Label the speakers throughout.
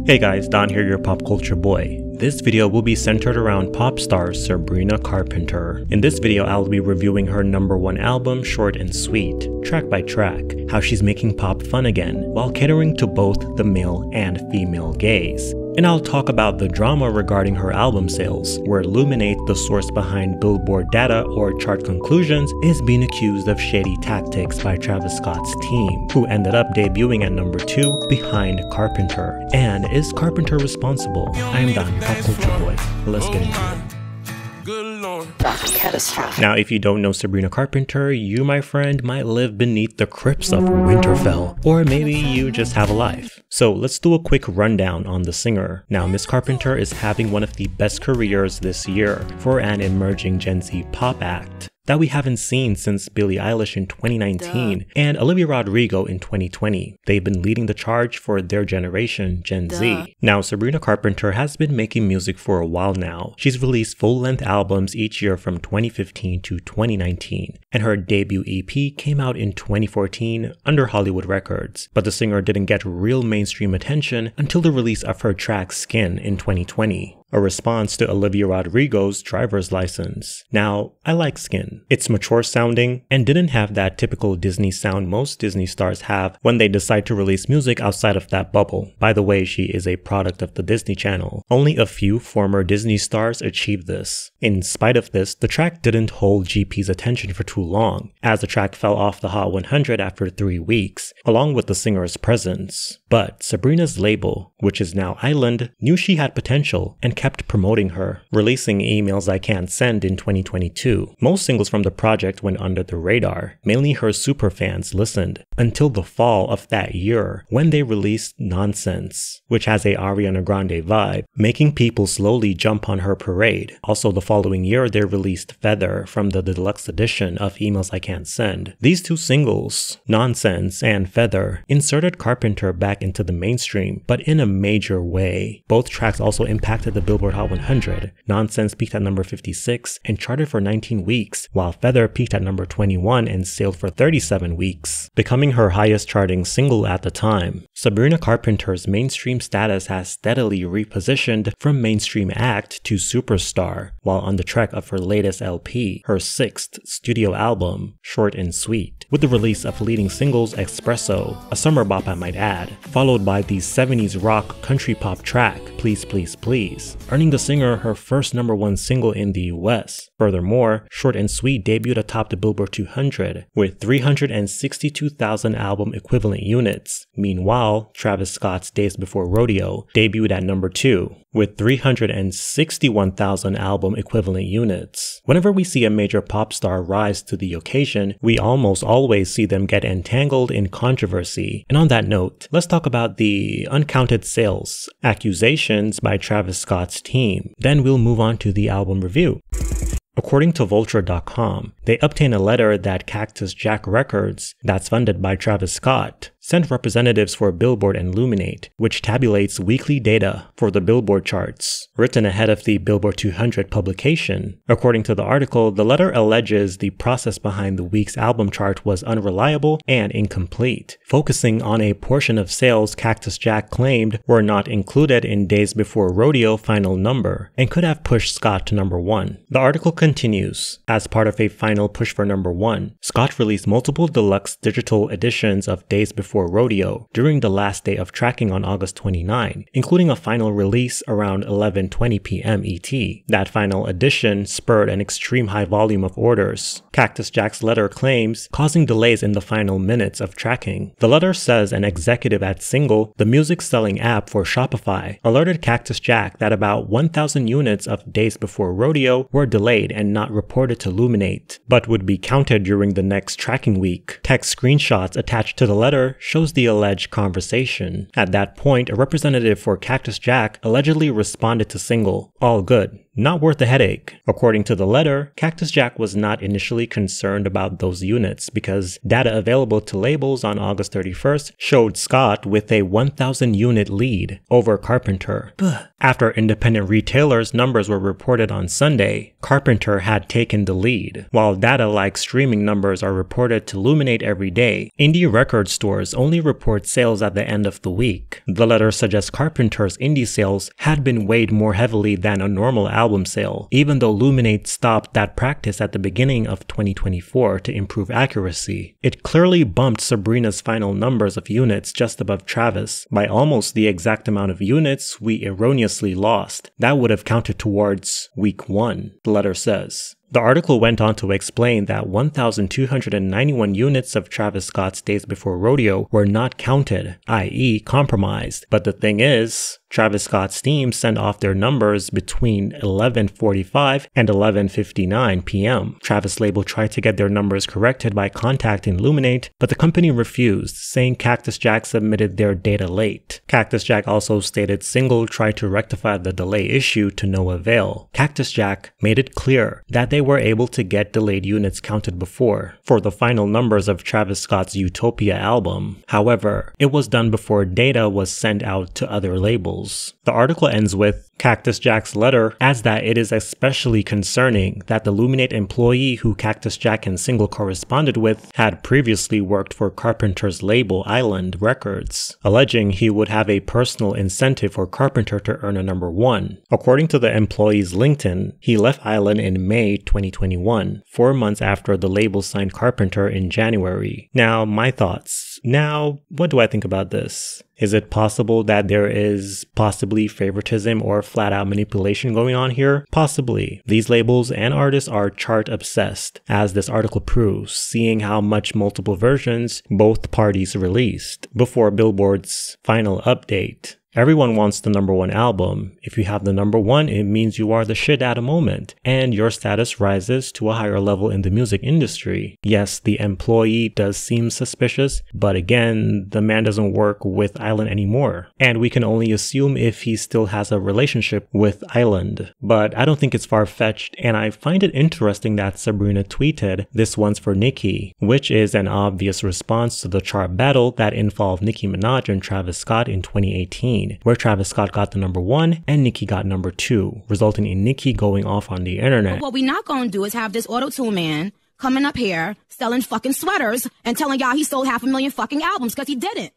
Speaker 1: Hey guys, Don here, your pop culture boy. This video will be centered around pop star Sabrina Carpenter. In this video, I'll be reviewing her #1 album, Short and Sweet, track by track, how she's making pop fun again, while catering to both the male and female gaze. And I'll talk about the drama regarding her album sales, where Luminate, the source behind Billboard data or chart conclusions, is being accused of shady tactics by Travis Scott's team, who ended up debuting at #2 behind Carpenter. And is Carpenter responsible? I am Don, your pop culture boy. Let's get into it. Now, if you don't know Sabrina Carpenter, you, my friend, might live beneath the crypts of Winterfell, or maybe you just have a life. So let's do a quick rundown on the singer. Now, Miss Carpenter is having one of the best careers this year for an emerging Gen Z pop act that we haven't seen since Billie Eilish in 2019 and Olivia Rodrigo in 2020. They've been leading the charge for their generation, Gen Z. Now, Sabrina Carpenter has been making music for a while now. She's released full-length albums each year from 2015 to 2019, and her debut EP came out in 2014 under Hollywood Records. But the singer didn't get real mainstream attention until the release of her track Skin in 2020. A response to Olivia Rodrigo's Driver's License. Now, I like Skin. It's mature sounding and didn't have that typical Disney sound most Disney stars have when they decide to release music outside of that bubble. By the way, she is a product of the Disney Channel. Only a few former Disney stars achieved this. In spite of this, the track didn't hold GP's attention for too long, as the track fell off the Hot 100 after 3 weeks, along with the singer's presence. But Sabrina's label, which is now Island, knew she had potential and kept promoting her, releasing Emails I Can't Send in 2022. Most singles from the project went under the radar. Mainly her superfans listened, until the fall of that year, when they released Nonsense, which has a Ariana Grande vibe, making people slowly jump on her parade. Also, the following year, they released Feather from the deluxe edition of Emails I Can't Send. These two singles, Nonsense and Feather, inserted Carpenter back into the mainstream, but in a major way. Both tracks also impacted the Billboard Hot 100. Nonsense peaked at number 56 and charted for 19 weeks, while Feather peaked at number 21 and sailed for 37 weeks, becoming her highest charting single at the time. Sabrina Carpenter's mainstream status has steadily repositioned from mainstream act to superstar, while on the track of her latest LP, her 6th studio album, Short and Sweet, with the release of leading singles Espresso, a summer bop I might add, followed by the 70s rock country pop track, Please Please Please, earning the singer her first #1 single in the US. Furthermore, Short and Sweet debuted atop the Billboard 200 with 362,000 album equivalent units. Meanwhile, Travis Scott's Days Before Rodeo debuted at #2 with 361,000 album equivalent units. Whenever we see a major pop star rise to the occasion, we almost always see them get entangled in controversy. And on that note, let's talk about the uncounted sales accusations by Travis Scott's team. Then we'll move on to the album review. According to Vulture.com, they obtained a letter that Cactus Jack Records, that's funded by Travis Scott, sent representatives for Billboard and Luminate, which tabulates weekly data for the Billboard charts, written ahead of the Billboard 200 publication. According to the article, the letter alleges the process behind the week's album chart was unreliable and incomplete, focusing on a portion of sales Cactus Jack claimed were not included in Days Before Rodeo final number, and could have pushed Scott to #1. The article continues, as part of a final push for #1, Scott released multiple deluxe digital editions of Days Before Rodeo during the last day of tracking on August 29, including a final release around 11:20 p.m. ET. That final edition spurred an extreme high volume of orders, Cactus Jack's letter claims, causing delays in the final minutes of tracking. The letter says an executive at Single, the music selling app for Shopify, alerted Cactus Jack that about 1,000 units of Days Before Rodeo were delayed and not reported to Luminate, but would be counted during the next tracking week. Text screenshots attached to the letter shows the alleged conversation. At that point, a representative for Cactus Jack allegedly responded to Single, "All good. not worth the headache. According to the letter, Cactus Jack was not initially concerned about those units because data available to labels on August 31st showed Scott with a 1,000 unit lead over Carpenter. After independent retailers' numbers were reported on Sunday, Carpenter had taken the lead. While data like streaming numbers are reported to Luminate every day, indie record stores only report sales at the end of the week. The letter suggests Carpenter's indie sales had been weighed more heavily than a normal album sale, even though Luminate stopped that practice at the beginning of 2024 to improve accuracy. It clearly bumped Sabrina's final numbers of units just above Travis by almost the exact amount of units we erroneously lost. That would have counted towards week 1, the letter says. The article went on to explain that 1,291 units of Travis Scott's Days Before Rodeo were not counted, i.e. compromised. But the thing is, Travis Scott's team sent off their numbers between 11:45 and 11:59 p.m. Travis' label tried to get their numbers corrected by contacting Luminate, but the company refused, saying Cactus Jack submitted their data late. Cactus Jack also stated Single tried to rectify the delay issue to no avail. Cactus Jack made it clear that they were able to get delayed units counted before, for the final numbers of Travis Scott's Utopia album. However, it was done before data was sent out to other labels. The article ends with, Cactus Jack's letter adds that it is especially concerning that the Luminate employee who Cactus Jack and Single corresponded with had previously worked for Carpenter's label Island Records, alleging he would have a personal incentive for Carpenter to earn a number 1. According to the employee's LinkedIn, he left Island in May 2021, 4 months after the label signed Carpenter in January. Now, my thoughts. Now, what do I think about this? Is it possible that there is possibly favoritism or flat-out manipulation going on here? Possibly. These labels and artists are chart-obsessed, as this article proves, seeing how much multiple versions both parties released before Billboard's final update. Everyone wants the number 1 album. If you have the number 1, it means you are the shit at a moment, and your status rises to a higher level in the music industry. Yes, the employee does seem suspicious, but again, the man doesn't work with Island anymore, and we can only assume if he still has a relationship with Island. But I don't think it's far-fetched, and I find it interesting that Sabrina tweeted, "This one's for Nicki," which is an obvious response to the chart battle that involved Nicki Minaj and Travis Scott in 2018. Where Travis Scott got the number 1 and Nicki got number 2, resulting in Nicki going off on the internet.
Speaker 2: But what we not gonna do is have this auto-tune man coming up here selling fucking sweaters and telling y'all he sold 500,000 fucking albums, because he didn't.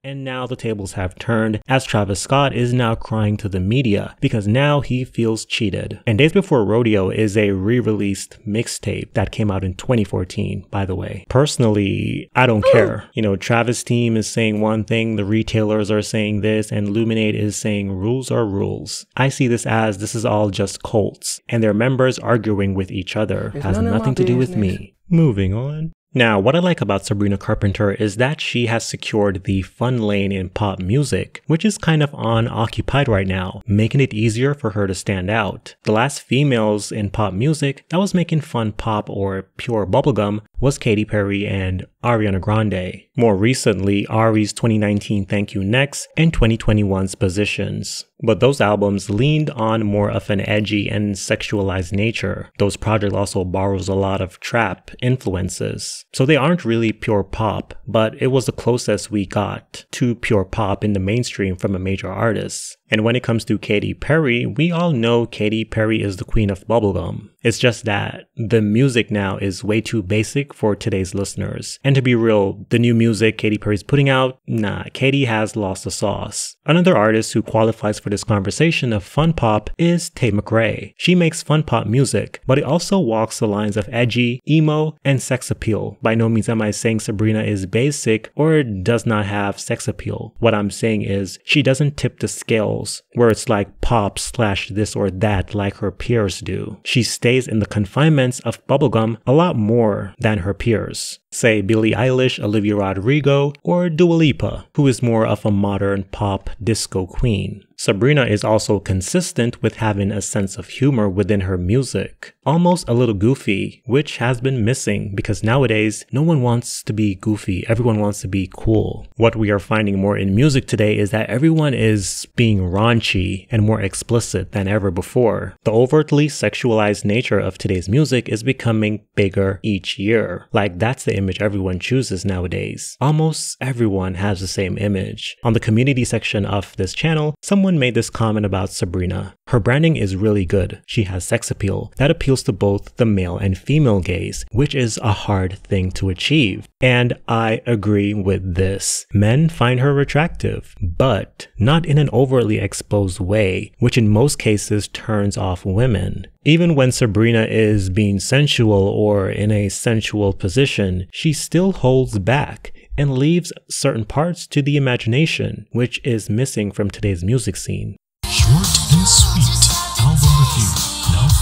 Speaker 1: And now the tables have turned, as Travis Scott is now crying to the media because now he feels cheated. And Days Before Rodeo is a re-released mixtape that came out in 2014, by the way. Personally, I don't care. You know, Travis' team is saying one thing, the retailers are saying this, and Luminate is saying rules are rules. I see this as this is all just cults, and their members arguing with each other. Has nothing to do with me. Moving on. Now, what I like about Sabrina Carpenter is that she has secured the fun lane in pop music, which is kind of unoccupied right now, making it easier for her to stand out. The last females in pop music that was making fun pop or pure bubblegum was Katy Perry and Ariana Grande. More recently, Ari's 2019 Thank You Next and 2021's Positions. But those albums leaned on more of an edgy and sexualized nature. Those projects also borrows a lot of trap influences. So they aren't really pure pop, but it was the closest we got to pure pop in the mainstream from a major artist. And when it comes to Katy Perry, we all know Katy Perry is the queen of bubblegum. It's just that the music now is way too basic for today's listeners. And to be real, the new music Katy Perry's putting out, nah, Katy has lost the sauce. Another artist who qualifies for this conversation of fun pop is Tay McRae. She makes fun pop music, but it also walks the lines of edgy, emo, and sex appeal. By no means am I saying Sabrina is basic or does not have sex appeal. What I'm saying is she doesn't tip the scales where it's like pop / this or that like her peers do. She stays in the confinements of bubblegum a lot more than her peers. Say Billie Eilish, Olivia Rodrigo, or Dua Lipa, who is more of a modern pop disco queen. Sabrina is also consistent with having a sense of humor within her music, almost a little goofy, which has been missing because nowadays no one wants to be goofy, everyone wants to be cool. What we are finding more in music today is that everyone is being raunchy and more explicit than ever before. The overtly sexualized nature of today's music is becoming bigger each year. Like, that's the image everyone chooses nowadays. Almost everyone has the same image. On the community section of this channel, someone made this comment about Sabrina. Her branding is really good. She has sex appeal that appeals to both the male and female gaze, which is a hard thing to achieve. And I agree with this. Men find her attractive, but not in an overtly exposed way, which in most cases turns off women. Even when Sabrina is being sensual or in a sensual position, she still holds back and leaves certain parts to the imagination, which is missing from today's music scene.
Speaker 3: Short and sweet album review.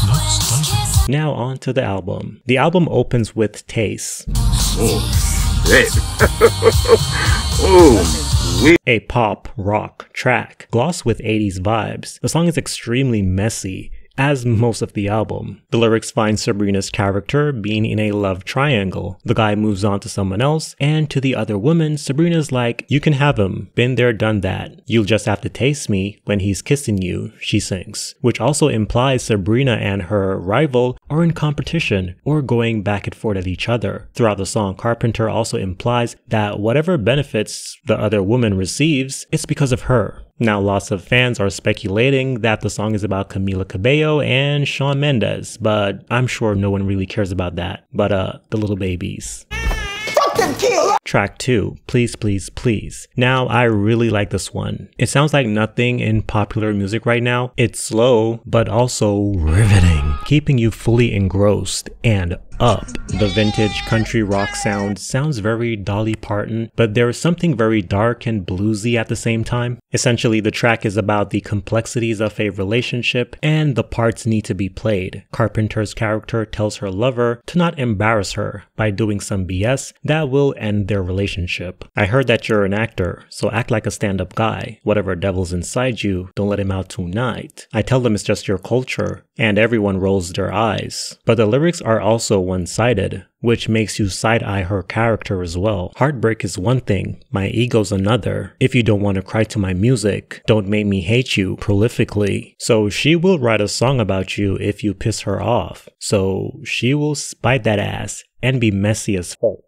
Speaker 3: Let's dive in.
Speaker 1: Now on to the album. The album opens with Taste.
Speaker 4: Oh, shit. Oh,
Speaker 1: a pop rock track, gloss with 80s vibes. The song is extremely messy, as most of the album. The lyrics find Sabrina's character being in a love triangle. The guy moves on to someone else, and to the other woman, Sabrina's like, "You can have him, been there, done that. You'll just have to taste me when he's kissing you," she sings, which also implies Sabrina and her rival are in competition or going back and forth at each other. Throughout the song, Carpenter also implies that whatever benefits the other woman receives, it's because of her. Now, lots of fans are speculating that the song is about Camila Cabello and Shawn Mendes, but I'm sure no one really cares about that. But the little babies.
Speaker 5: Fuck them kids!
Speaker 1: Track 2, Please Please Please. Now, I really like this one. It sounds like nothing in popular music right now. It's slow, but also riveting, keeping you fully engrossed and up. The vintage country rock sound sounds very Dolly Parton, but there is something very dark and bluesy at the same time. Essentially, the track is about the complexities of a relationship and the parts need to be played. Carpenter's character tells her lover to not embarrass her by doing some BS that will end their relationship. "I heard that you're an actor, so act like a stand-up guy. Whatever devil's inside you, don't let him out tonight." I tell them it's just your culture, and everyone rolls their eyes. But the lyrics are also one-sided, which makes you side-eye her character as well. Heartbreak is one thing, my ego's another. If you don't want to cry to my music, don't make me hate you prolifically. So she will write a song about you if you piss her off. So she will spite that ass and be messy as fuck.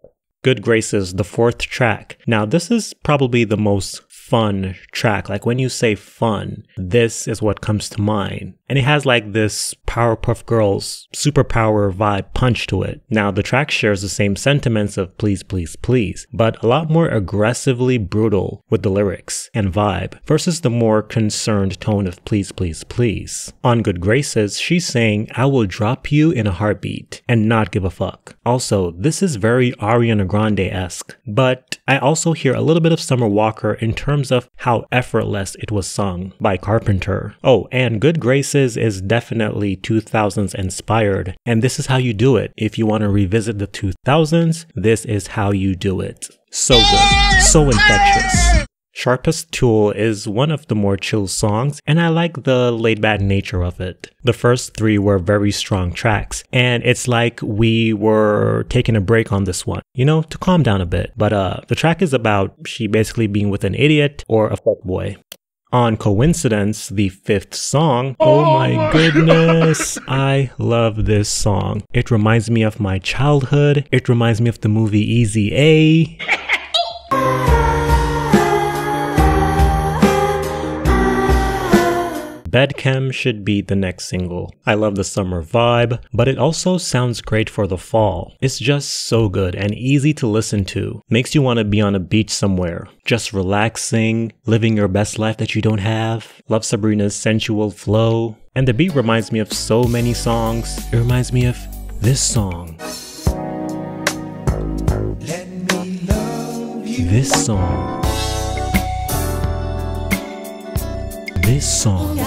Speaker 1: Good Graces, the 4th track. Now this is probably the most fun track. Like, when you say fun, this is what comes to mind. And it has like this Powerpuff Girls superpower vibe punch to it. Now the track shares the same sentiments of Please Please Please, but a lot more aggressively brutal with the lyrics and vibe versus the more concerned tone of Please Please Please. On Good Graces, she's saying, "I will drop you in a heartbeat and not give a fuck." Also, this is very Ariana Grande-esque, but I also hear a little bit of Summer Walker in terms of how effortless it was sung by Carpenter. Oh, and Good Graces is definitely 2000s inspired, and this is how you do it. If you want to revisit the 2000s, this is how you do it. So good, so infectious. Sharpest Tool is one of the more chill songs, and I like the laid-back nature of it. The first 3 were very strong tracks, and it's like we were taking a break on this one, you know, to calm down a bit. But the track is about she basically being with an idiot or a fuckboy. On Coincidence, the 5th song, oh my goodness, I love this song. It reminds me of my childhood. It reminds me of the movie Easy A. Bedchem should be the next single. I love the summer vibe, but it also sounds great for the fall. It's just so good and easy to listen to. Makes you want to be on a beach somewhere, just relaxing, living your best life that you don't have. Love Sabrina's sensual flow. And the beat reminds me of so many songs. It reminds me of this song.
Speaker 5: Let me love you.
Speaker 1: This song. This song.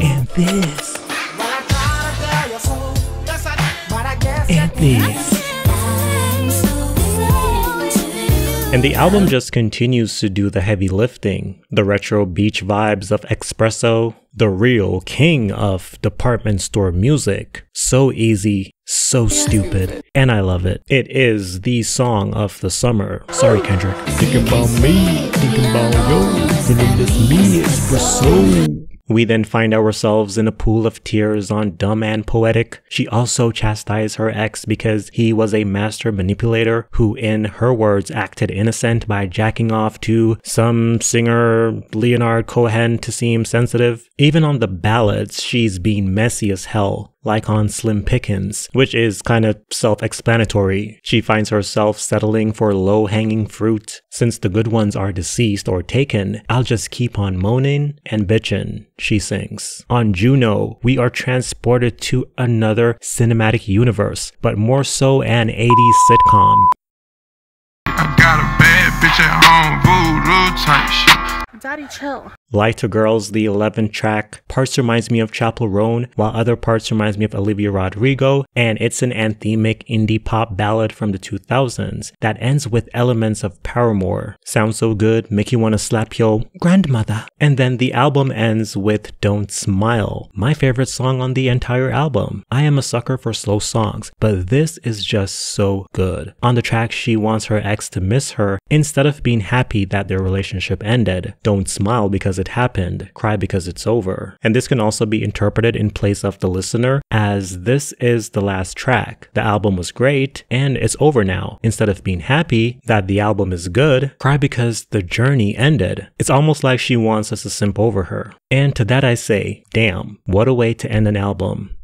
Speaker 1: And this. And this. And the album just continues to do the heavy lifting. The retro beach vibes of espresso, the real king of department store music. So easy, so stupid, and I love it. It is the song of the summer. Sorry, Kendrick.
Speaker 3: Thinking about me, thinking about you, feeling this me espresso.
Speaker 1: We then find ourselves in a pool of tears on Dumb and Poetic. She also chastised her ex because he was a master manipulator who, in her words, acted innocent by jacking off to some singer Leonard Cohen to seem sensitive. Even on the ballads, she's being messy as hell, like on Slim Pickens, which is kind of self-explanatory. She finds herself settling for low-hanging fruit. Since the good ones are deceased or taken, I'll just keep on moaning and bitchin', she sings. On Juno, we are transported to another cinematic universe, but more so an 80s sitcom.
Speaker 6: I got a bad bitch at home, voodoo type shit.
Speaker 7: Daddy, chill.
Speaker 1: Light to Girls, the 11th track, parts reminds me of Chappell Roan, while other parts reminds me of Olivia Rodrigo, and it's an anthemic indie pop ballad from the 2000s that ends with elements of Paramore. Sounds so good, make you want to slap your grandmother. And then the album ends with Don't Smile, my favorite song on the entire album. I am a sucker for slow songs, but this is just so good. On the track, she wants her ex to miss her instead of being happy that their relationship ended. Don't smile because it happened, cry because it's over. And this can also be interpreted in place of the listener as this is the last track. The album was great and it's over now. Instead of being happy that the album is good, cry because the journey ended. It's almost like she wants us to simp over her. And to that I say, damn, what a way to end an album.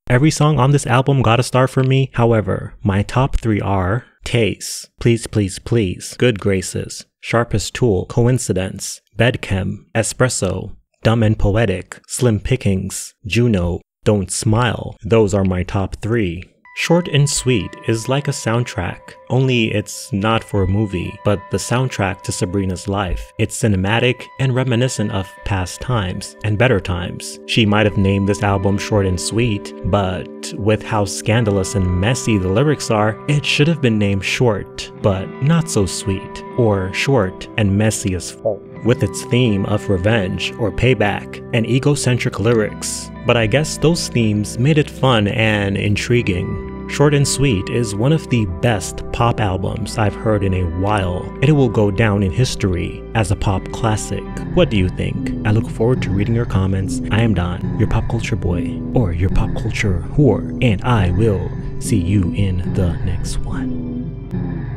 Speaker 1: Every song on this album got a star for me. However, my top 3 are Taste, Please Please Please, Good Graces, Sharpest Tool, Coincidence, Bedchem, Espresso, Dumb and Poetic, Slim Pickings, Juno, Don't Smile. Those are my top 3. Short and Sweet is like a soundtrack, only it's not for a movie, but the soundtrack to Sabrina's life. It's cinematic and reminiscent of past times and better times. She might have named this album Short and Sweet, but with how scandalous and messy the lyrics are, it should have been named Short, but not so sweet, or Short and Messy as fuck, with its theme of revenge or payback and egocentric lyrics. But I guess those themes made it fun and intriguing. Short and Sweet is one of the best pop albums I've heard in a while, and it will go down in history as a pop classic. What do you think? I look forward to reading your comments. I am Don, your pop culture boy, or your pop culture whore, and I will see you in the next one.